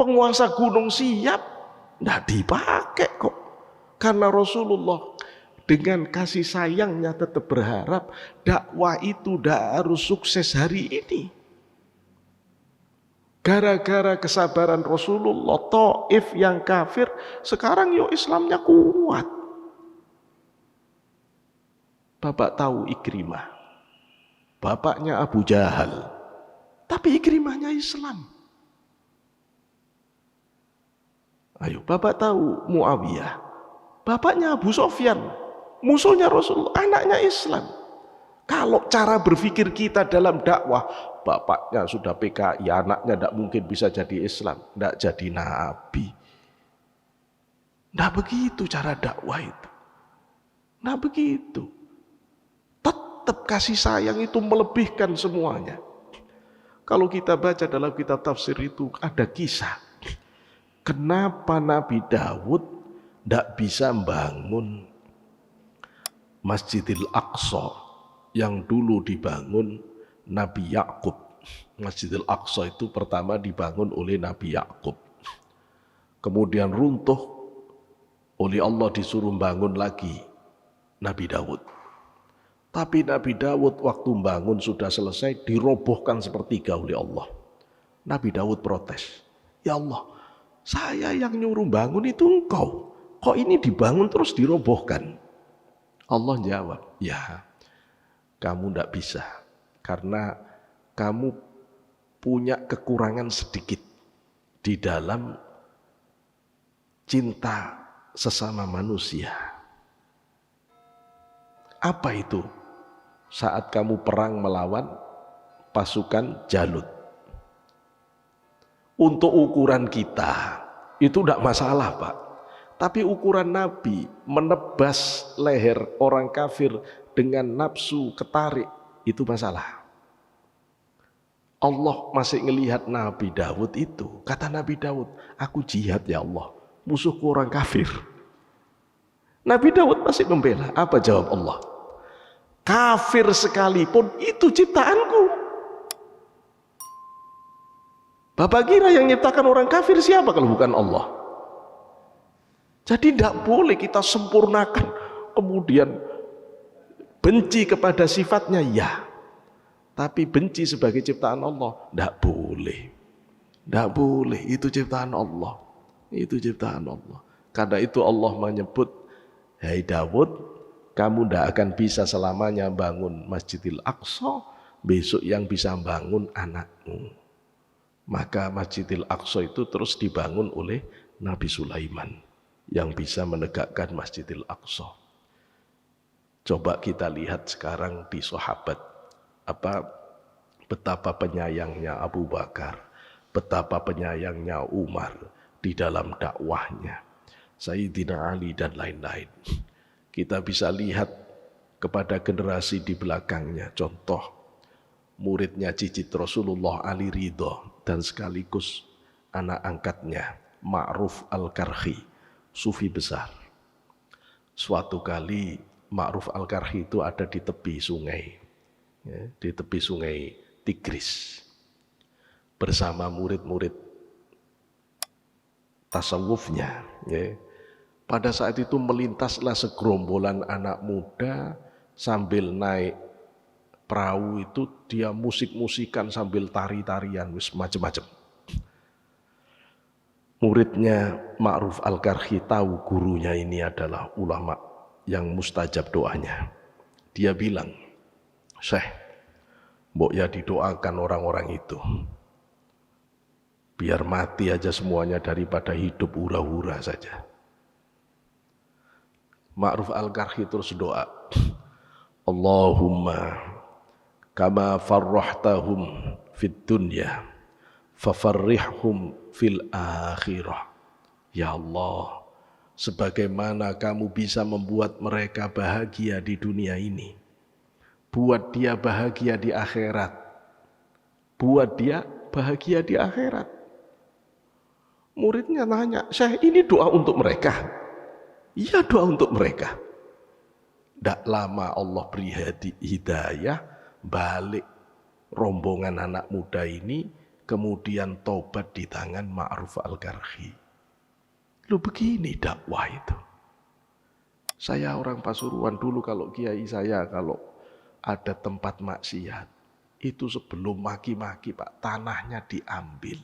penguasa gunung siap, nggak dipakai kok. Karena Rasulullah dengan kasih sayangnya tetap berharap dakwah itu tidak harus sukses hari ini. Gara-gara kesabaran Rasulullah, Taif yang kafir, sekarang yo Islamnya kuat. Bapak tahu Ikrimah, bapaknya Abu Jahal, tapi Ikrimahnya Islam. Ayo, Bapak tahu Muawiyah, bapaknya Abu Sofyan, musuhnya Rasulullah, anaknya Islam. Kalau cara berpikir kita dalam dakwah, bapaknya sudah PKI, anaknya tidak mungkin bisa jadi Islam, tidak jadi Nabi. Tidak begitu cara dakwah itu. Tidak begitu. Tetap kasih sayang itu melebihkan semuanya. Kalau kita baca dalam kitab tafsir itu ada kisah. Kenapa Nabi Daud tidak bisa membangun Masjidil Aqsa yang dulu dibangun Nabi Yakub. Masjidil Aqsa itu pertama dibangun oleh Nabi Yakub. Kemudian runtuh, oleh Allah disuruh bangun lagi Nabi Daud. Tapi Nabi Daud waktu bangun sudah selesai, dirobohkan sepertiga oleh Allah. Nabi Daud protes, ya Allah, saya yang nyuruh bangun itu engkau, kok ini dibangun terus dirobohkan? Allah jawab, ya kamu tidak bisa, karena kamu punya kekurangan sedikit di dalam cinta sesama manusia. Apa itu? Saat kamu perang melawan pasukan Jalut. Untuk ukuran kita itu tidak masalah, Pak. Tapi ukuran Nabi menebas leher orang kafir dengan nafsu ketarik, itu masalah. Allah masih ngelihat Nabi Daud itu. Kata Nabi Daud, aku jihad ya Allah, musuhku orang kafir. Nabi Daud masih membela. Apa jawab Allah? Kafir sekalipun itu ciptaanku. Bapak kira yang nyiptakan orang kafir siapa kalau bukan Allah? Jadi tidak boleh kita sempurnakan, kemudian Benci kepada sifatnya ya, tapi benci sebagai ciptaan Allah tidak boleh. Tidak boleh, itu ciptaan Allah. Itu ciptaan Allah. Karena itu Allah menyebut, hai Dawud, kamu tidak akan bisa selamanya bangun Masjidil Aqsa, besok yang bisa bangun anakmu. Maka Masjidil Aqsa itu terus dibangun oleh Nabi Sulaiman yang bisa menegakkan Masjidil Aqsa. Coba kita lihat sekarang di sahabat, betapa penyayangnya Abu Bakar, betapa penyayangnya Umar di dalam dakwahnya, Sayyidina Ali dan lain-lain. Kita bisa lihat kepada generasi di belakangnya, contoh muridnya cicit Rasulullah Ali Ridho dan sekaligus anak angkatnya Ma'ruf Al-Karhi, sufi besar. Suatu kali Ma'ruf Al-Karhi itu ada di tepi sungai, ya, di tepi sungai Tigris bersama murid-murid tasawufnya. Ya. Pada saat itu melintaslah segerombolan anak muda sambil naik perahu itu, dia musik-musikan sambil tari-tarian, wis macam-macam. Muridnya Ma'ruf Al-Karhi tahu gurunya ini adalah ulama yang mustajab doanya. Dia bilang, Syekh, mbok ya didoakan orang-orang itu. Biar mati aja semuanya daripada hidup hura-hura saja. Ma'ruf Al-Karhi terus doa, Allahumma kama farrahtahum fid dunya fafarrihhum fil akhirah. Ya Allah, sebagaimana kamu bisa membuat mereka bahagia di dunia ini, buat dia bahagia di akhirat. Buat dia bahagia di akhirat. Muridnya nanya, Syekh, ini doa untuk mereka? Iya, doa untuk mereka. Tidak lama Allah beri hidayah, balik rombongan anak muda ini, kemudian tobat di tangan Ma'ruf Al-Karhi. Lu begini dakwah itu. Saya orang Pasuruan dulu, kalau kiai saya kalau ada tempat maksiat, itu sebelum maki-maki Pak, tanahnya diambil.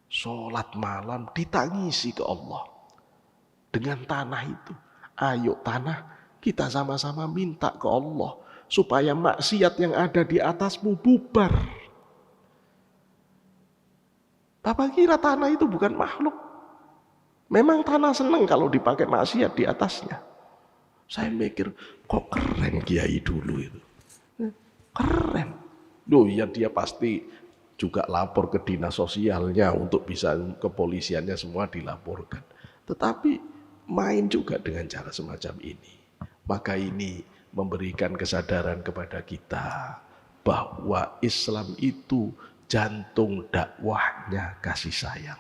Sholat malam ditangisi ke Allah. Dengan tanah itu, ayo tanah kita sama-sama minta ke Allah supaya maksiat yang ada di atasmu bubar. Bapak kira tanah itu bukan makhluk? Memang tanah senang kalau dipakai maksiat di atasnya. Saya mikir, kok keren kiai dulu itu. Keren. Loh ya, dia pasti juga lapor ke dinas sosialnya untuk bisa kepolisiannya semua dilaporkan. Tetapi main juga dengan cara semacam ini. Maka ini memberikan kesadaran kepada kita bahwa Islam itu jantung dakwahnya kasih sayang.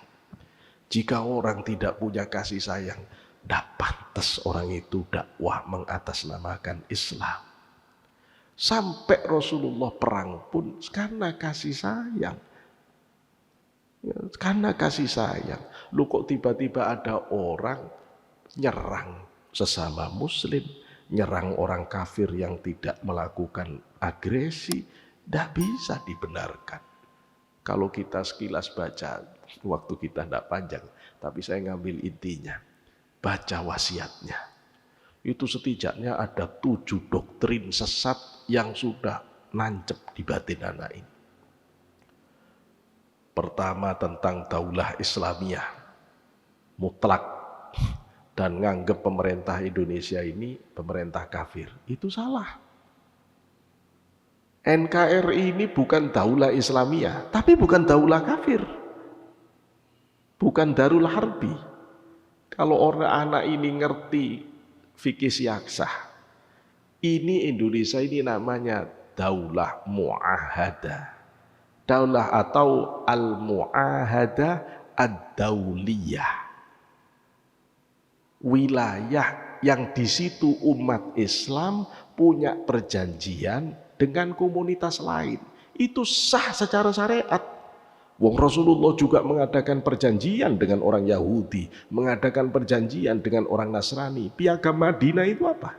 Jika orang tidak punya kasih sayang, tidak pantas orang itu dakwah mengatasnamakan Islam. Sampai Rasulullah perang pun karena kasih sayang. Karena kasih sayang. Lu kok tiba-tiba ada orang nyerang sesama muslim, nyerang orang kafir yang tidak melakukan agresi, tidak bisa dibenarkan. Kalau kita sekilas baca, waktu kita tidak panjang, tapi saya ngambil intinya. Baca wasiatnya. Itu setidaknya ada 7 doktrin sesat yang sudah nancep di batin anak ini. Pertama tentang daulah Islamiyah mutlak dan nganggep pemerintah Indonesia ini pemerintah kafir. Itu salah. NKRI ini bukan daulah Islamiyah, tapi bukan daulah kafir. Bukan Darul Harbi. Kalau orang anak ini ngerti fikih siyaksah, ini Indonesia ini namanya daulah mu'ahadah. Daulah atau al-mu'ahadah ad-dauliyah. Wilayah yang di situ umat Islam punya perjanjian dengan komunitas lain. Itu sah secara syariat. Wong Rasulullah juga mengadakan perjanjian dengan orang Yahudi, mengadakan perjanjian dengan orang Nasrani. Piagam Madinah itu apa?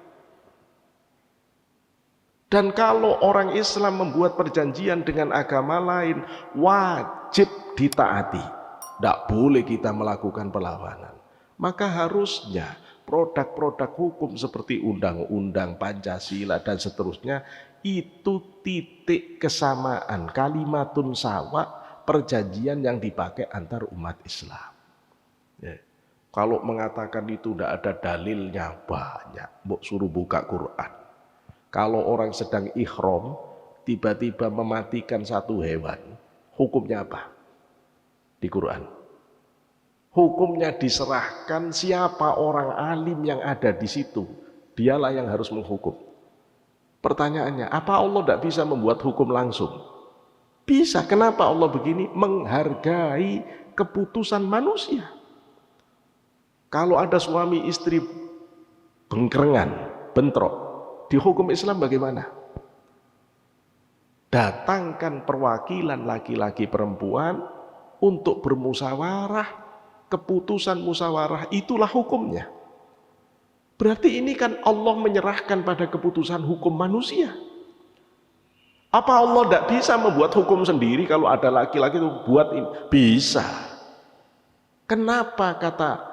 Dan kalau orang Islam membuat perjanjian dengan agama lain, wajib ditaati. Tidak boleh kita melakukan perlawanan. Maka harusnya produk-produk hukum seperti undang-undang, Pancasila dan seterusnya itu titik kesamaan, kalimatun sawa, perjanjian yang dipakai antar umat Islam. Ya. Kalau mengatakan itu tidak ada dalilnya banyak, mau suruh buka Quran. Kalau orang sedang ihram, tiba-tiba mematikan satu hewan, hukumnya apa? Di Quran. Hukumnya diserahkan siapa orang alim yang ada di situ. Dialah yang harus menghukum. Pertanyaannya, apa Allah tidak bisa membuat hukum langsung? Bisa. Kenapa Allah begini? Menghargai keputusan manusia. Kalau ada suami istri bengkerengan, bentrok, di hukum Islam bagaimana? Datangkan perwakilan laki-laki perempuan untuk bermusyawarah, keputusan musyawarah itulah hukumnya. Berarti ini kan Allah menyerahkan pada keputusan hukum manusia. Apa Allah tidak bisa membuat hukum sendiri kalau ada laki-laki itu buat ini? Bisa. Kenapa kata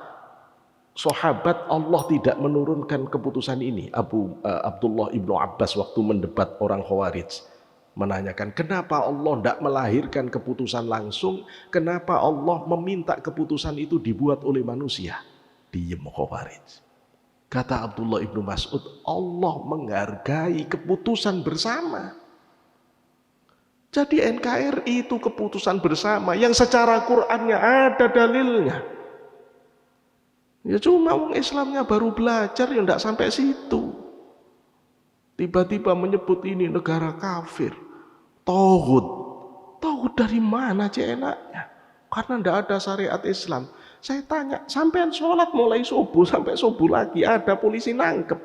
sahabat Allah tidak menurunkan keputusan ini? Abdullah ibnu Abbas waktu mendebat orang Khawarij menanyakan, kenapa Allah tidak melahirkan keputusan langsung? Kenapa Allah meminta keputusan itu dibuat oleh manusia? Diem Khawarij. Kata Abdullah ibnu Mas'ud, Allah menghargai keputusan bersama. Jadi NKRI itu keputusan bersama yang secara Qur'annya ada dalilnya. Ya cuma orang Islamnya baru belajar ya tidak sampai situ. Tiba-tiba menyebut ini negara kafir. Tauhid. Tauhid dari mana enaknya? Karena tidak ada syariat Islam. Saya tanya, sampean sholat mulai subuh sampai subuh lagi ada polisi nangkep.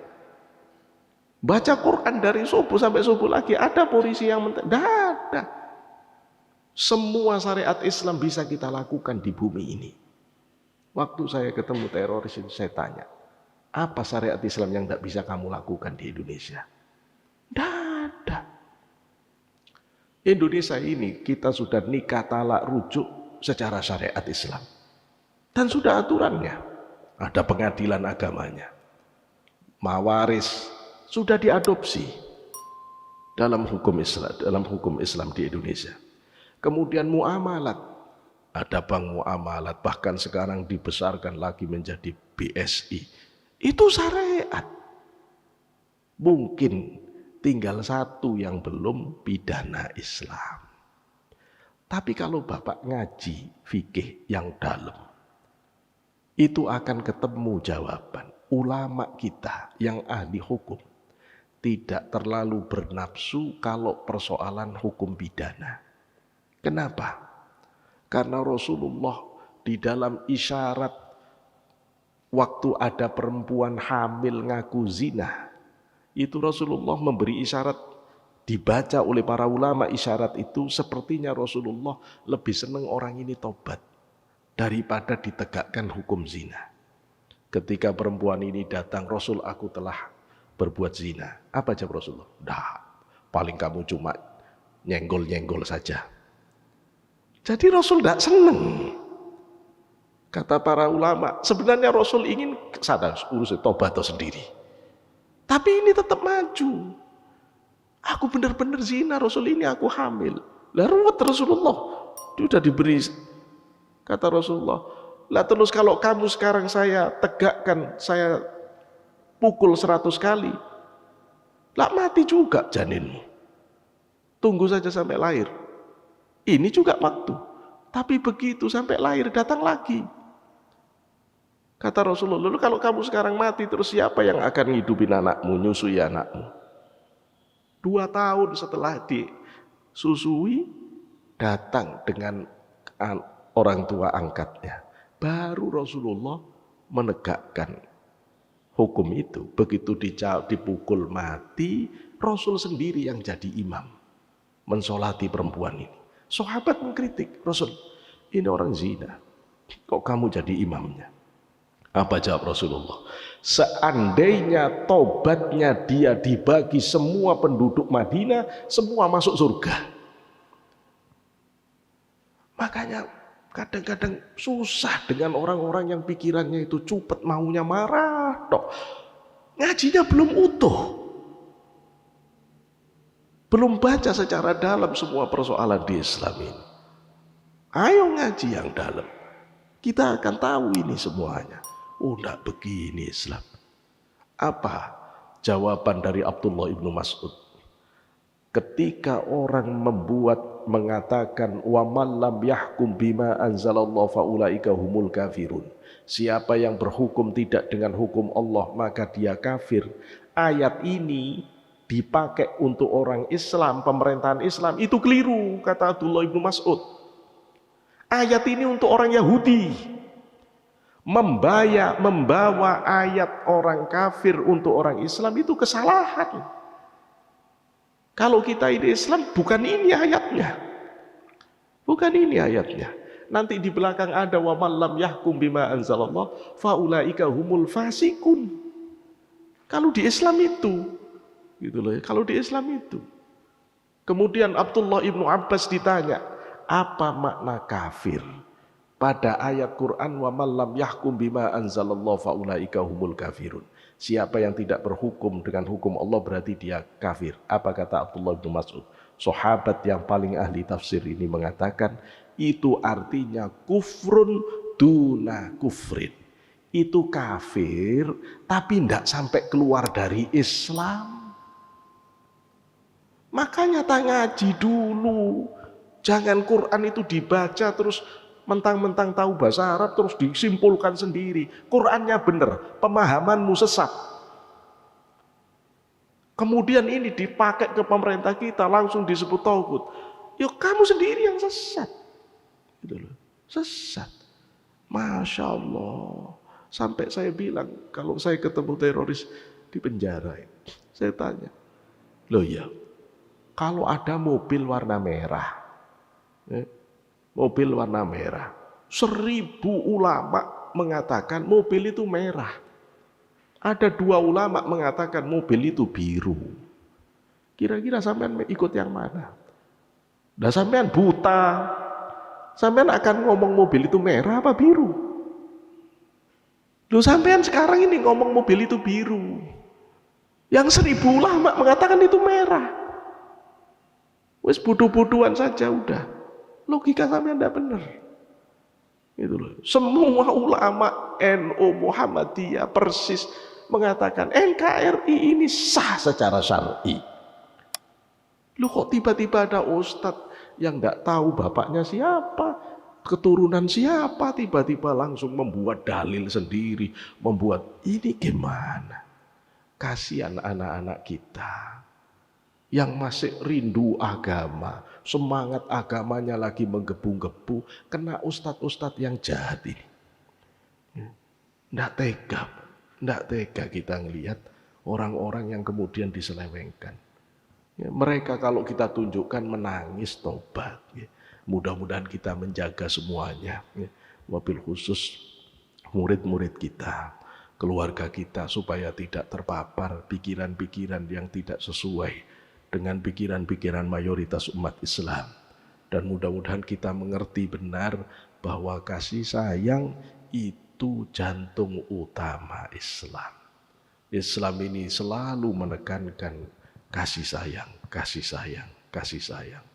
Baca Quran dari subuh sampai subuh lagi ada polisi yang tidak ada. Semua syariat Islam bisa kita lakukan di bumi ini. Waktu saya ketemu teroris itu saya tanya, apa syariat Islam yang tidak bisa kamu lakukan di Indonesia? Tidak ada. Indonesia ini kita sudah nikah talak rujuk secara syariat Islam. Dan sudah aturannya. Ada pengadilan agamanya. Mawaris sudah diadopsi dalam hukum Islam di Indonesia. Kemudian muamalat. Ada bank muamalat, bahkan sekarang dibesarkan lagi menjadi BSI. Itu syariat. Mungkin tinggal satu yang belum, pidana Islam. Tapi kalau Bapak ngaji fikih yang dalam, itu akan ketemu jawaban. Ulama kita yang ahli hukum tidak terlalu bernafsu kalau persoalan hukum pidana. Kenapa? Karena Rasulullah di dalam isyarat waktu ada perempuan hamil ngaku zina, itu Rasulullah memberi isyarat, dibaca oleh para ulama isyarat itu sepertinya Rasulullah lebih senang orang ini tobat daripada ditegakkan hukum zina. Ketika perempuan ini datang, Rasul, aku telah berbuat zina. Apa jawab Rasulullah? Dah, paling kamu cuma nyenggol-nyenggol saja. Jadi Rasul tidak senang. Kata para ulama, sebenarnya Rasul ingin sadar urus tobat sendiri. Tapi ini tetap maju. Aku benar-benar zina, Rasul, ini aku hamil. Lah ruwet Rasulullah. Dia sudah diberi. Kata Rasulullah, lah terus kalau kamu sekarang saya tegakkan, saya pukul 100 kali. Lah mati juga janinmu. Tunggu saja sampai lahir. Ini juga waktu. Tapi begitu sampai lahir datang lagi. Kata Rasulullah, lalu kalau kamu sekarang mati terus siapa yang akan ngidupin anakmu, nyusui anakmu? 2 tahun setelah disusui, datang dengan orang tua angkatnya. Baru Rasulullah menegakkan hukum itu. Begitu dipukul mati, Rasul sendiri yang jadi imam. Mensolati perempuan ini. Sahabat mengkritik, Rasul, ini orang zina, kok kamu jadi imamnya? Apa jawab Rasulullah? Seandainya tobatnya dia dibagi semua penduduk Madinah, semua masuk surga. Makanya kadang-kadang susah dengan orang-orang yang pikirannya itu cupet, maunya marah tok. Ngajinya belum utuh, belum baca secara dalam semua persoalan di Islam ini. Ayo ngaji yang dalam, kita akan tahu ini semuanya. Oh, enggak begini Islam. Apa jawaban dari Abdullah ibnu Mas'ud? Ketika orang mengatakan wa man lam yahkum bima anzalallahu faulaika humul kafirun. Siapa yang berhukum tidak dengan hukum Allah maka dia kafir. Ayat ini dipakai untuk orang Islam, pemerintahan Islam, itu keliru kata Abdullah ibnu Mas'ud. Ayat ini untuk orang Yahudi. Membawa ayat orang kafir untuk orang Islam itu kesalahan. Kalau kita ini Islam, bukan ini ayatnya. Bukan ini ayatnya. Nanti di belakang ada wa man lam yahkum bima anzalallah faulaika humul fasikun. Kalau di Islam itu, gitu loh. Kalau di Islam itu. Kemudian Abdullah ibnu Abbas ditanya, apa makna kafir? Pada ayat Quran wa man lam yahkum bima anzalallahu faulaika humul kafirun. Siapa yang tidak berhukum dengan hukum Allah berarti dia kafir. Apa kata Abdullah bin Mas'ud? Sahabat yang paling ahli tafsir ini mengatakan itu artinya kufrun duna kufrin. Itu kafir tapi tidak sampai keluar dari Islam. Makanya ngaji dulu. Jangan Quran itu dibaca terus mentang-mentang tahu bahasa Arab terus disimpulkan sendiri. Qurannya benar, pemahamanmu sesat. Kemudian ini dipakai ke pemerintah kita langsung disebut tauhid. Yuk kamu sendiri yang sesat. Gitu loh. Sesat. Masya Allah. Sampai saya bilang kalau saya ketemu teroris di penjara, saya tanya, loh ya, kalau ada mobil warna merah, mobil warna merah, 1000 ulama mengatakan mobil itu merah. Ada 2 ulama mengatakan mobil itu biru. Kira-kira sampean ikut yang mana? Nah sampean buta, sampean akan ngomong mobil itu merah apa biru? Loh sampean sekarang ini ngomong mobil itu biru. Yang 1000 ulama mengatakan itu merah. Wes bodoh-bodohan saja udah. Logika sampean tidak benar. Gitu loh. Semua ulama NU Muhammadiyah persis mengatakan NKRI ini sah secara syar'i. Lu kok tiba-tiba ada ustadz yang tidak tahu bapaknya siapa, keturunan siapa, tiba-tiba langsung membuat dalil sendiri, membuat ini gimana? Kasihan anak-anak kita yang masih rindu agama, semangat agamanya lagi menggebu-gebu, kena ustadz-ustadz yang jahat ini. Nggak tega kita ngelihat orang-orang yang kemudian diselewengkan. Ya, mereka kalau kita tunjukkan menangis tobat. Ya. Mudah-mudahan kita menjaga semuanya. Ya. Wabil khusus murid-murid kita, keluarga kita supaya tidak terpapar pikiran-pikiran yang tidak sesuai dengan pikiran-pikiran mayoritas umat Islam. Dan mudah-mudahan kita mengerti benar bahwa kasih sayang itu jantung utama Islam. Islam ini selalu menekankan kasih sayang, kasih sayang, kasih sayang.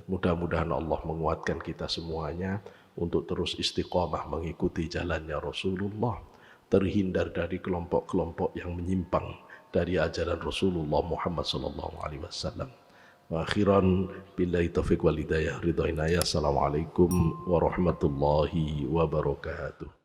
Mudah-mudahan Allah menguatkan kita semuanya untuk terus istiqomah mengikuti jalannya Rasulullah, terhindar dari kelompok-kelompok yang menyimpang dari ajaran Rasulullah Muhammad SAW. Akhiran billahi taufiq wal hidayah ridha inayah. Assalamualaikum warahmatullahi wabarakatuh.